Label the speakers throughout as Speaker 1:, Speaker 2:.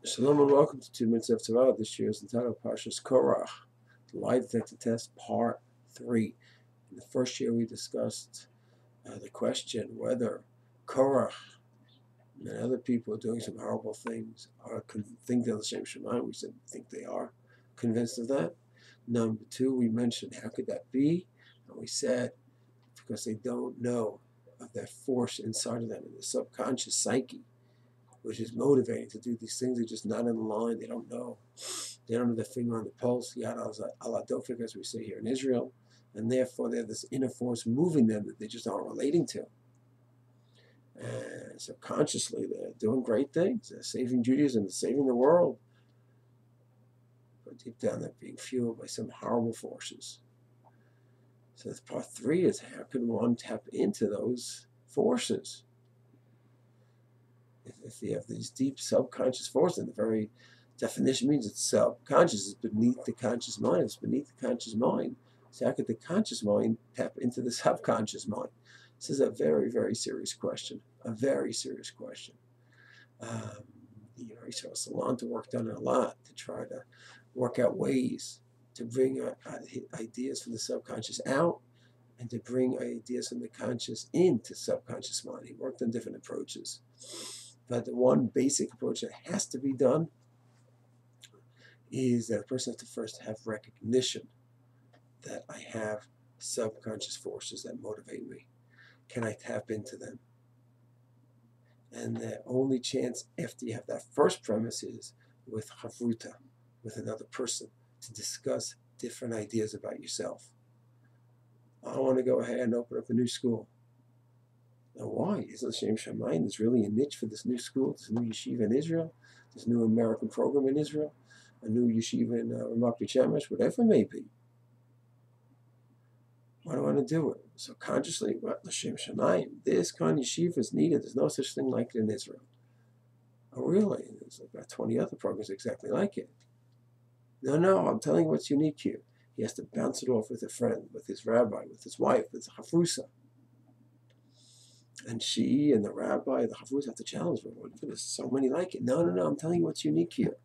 Speaker 1: Shalom and welcome to 2 Minutes of Torah. This year is entitled Parsha's Korach, the lie detector test, part 3. In the first year we discussed the question whether Korach and other people doing some horrible things think they're the Shem Shemayim. We said think they are convinced of that. Number 2, we mentioned how could that be? And we said because they don't know of that force inside of them in the subconscious psyche, which is motivating to do these things. They're just not in line. They don't know. They don't have their finger on the pulse, yad ala dofik, as we say here in Israel. And therefore, they have this inner force moving them that they just aren't relating to. And subconsciously, they're doing great things. They're saving Judaism, they're saving the world. But deep down, they're being fueled by some horrible forces. So part 3 is how can one tap into those forces? If you have these deep subconscious forces, and the very definition means it's subconscious, it's beneath the conscious mind, it's beneath the conscious mind. So how could the conscious mind tap into the subconscious mind? This is a very, very serious question, a very serious question. Israel Salanta worked on it a lot to try to work out ways to bring ideas from the subconscious out and to bring ideas from the conscious into subconscious mind. He worked on different approaches. But the one basic approach that has to be done is that a person has to first have recognition that I have subconscious forces that motivate me. Can I tap into them? And the only chance after you have that first premise is with chavruta, with another person, to discuss different ideas about yourself. I want to go ahead and open up a new school. Now, why? Isn't Shem Shemayim there's really a niche for this new school, this new yeshiva in Israel, this new American program in Israel, a new yeshiva in Ramat Beit Shemesh, whatever it may be. Why do I want to do it? So consciously, Shem Shemayim, this kind of yeshiva is needed. There's no such thing like it in Israel. Oh, really? There's about 20 other programs exactly like it. No, I'm telling you what's unique here. He has to bounce it off with a friend, with his rabbi, with his wife, with Hafrusa. And she and the rabbi, the Hafruz, have to challenge me. There's so many like it. No, I'm telling you what's unique here.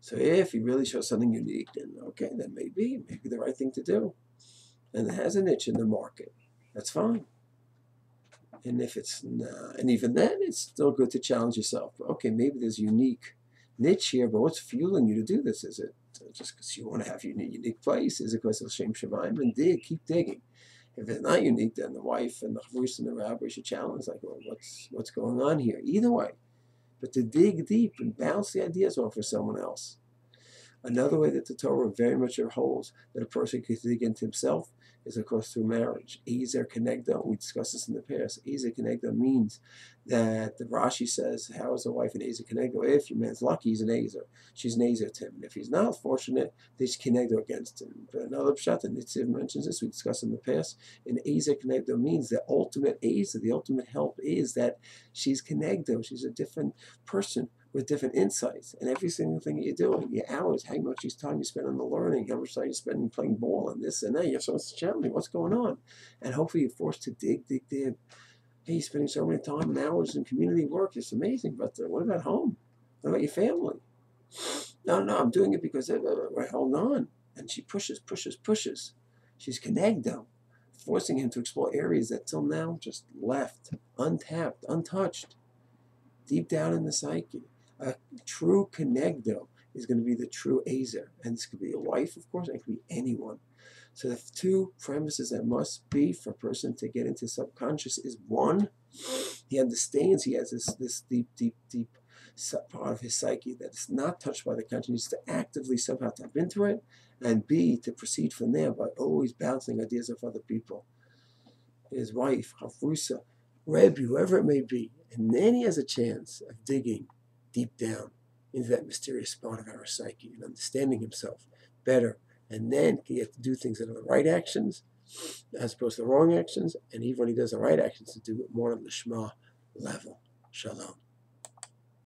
Speaker 1: So if he really shows something unique, then okay, then maybe the right thing to do. And it has a niche in the market. That's fine. And if it's not, and even then, it's still good to challenge yourself. Okay, maybe there's a unique niche here, but what's fueling you to do this? Is it just because you want to have a unique place? Is it because of Shem Shemayim? And keep digging. If it's not unique, then the wife and the chavrusa and the rabbi should challenge, like, well, what's going on here? Either way, but to dig deep and bounce the ideas off of someone else. Another way that the Torah very much holds that a person can dig into himself is, of course, through marriage. Ezer Kenegdo, we discussed this in the past. Ezer Kenegdo means that the Rashi says, how is a wife an Ezer Kenegdo? If your man's lucky, he's an Ezer. She's an Ezer to him. And if he's not fortunate, there's Kenegdo against him. But another pshat, and Nitziv mentions this, we discussed in the past, and Ezer Kenegdo means the ultimate Ezer, the ultimate help is that she's Kenegdo. She's a different person with different insights, and every single thing that you're doing, your hours, how much time you spend on the learning, how much time you spend playing ball and this and that, you have so much to challenge, what's going on? And hopefully you're forced to dig. Hey, you're spending so many time and hours in community work, it's amazing, but what about home? What about your family? No, I'm doing it because, hold on. And she pushes. She's connected, forcing him to explore areas that till now just left, untapped, untouched, deep down in the psyche. A true connecto is going to be the true Ezer. And this could be a wife, of course, and it could be anyone. So the two premises that must be for a person to get into subconscious is, one, he understands he has this deep part of his psyche that is not touched by the conscious. He needs to actively somehow tap into it. And B, to proceed from there by always bouncing ideas of other people. His wife, Hafrusa, Rebbe, whoever it may be. And then he has a chance of digging deep down into that mysterious part of our psyche and understanding himself better. And then he has to do things that are the right actions as opposed to the wrong actions. And even when he does the right actions, to do it more on the Shema level. Shalom.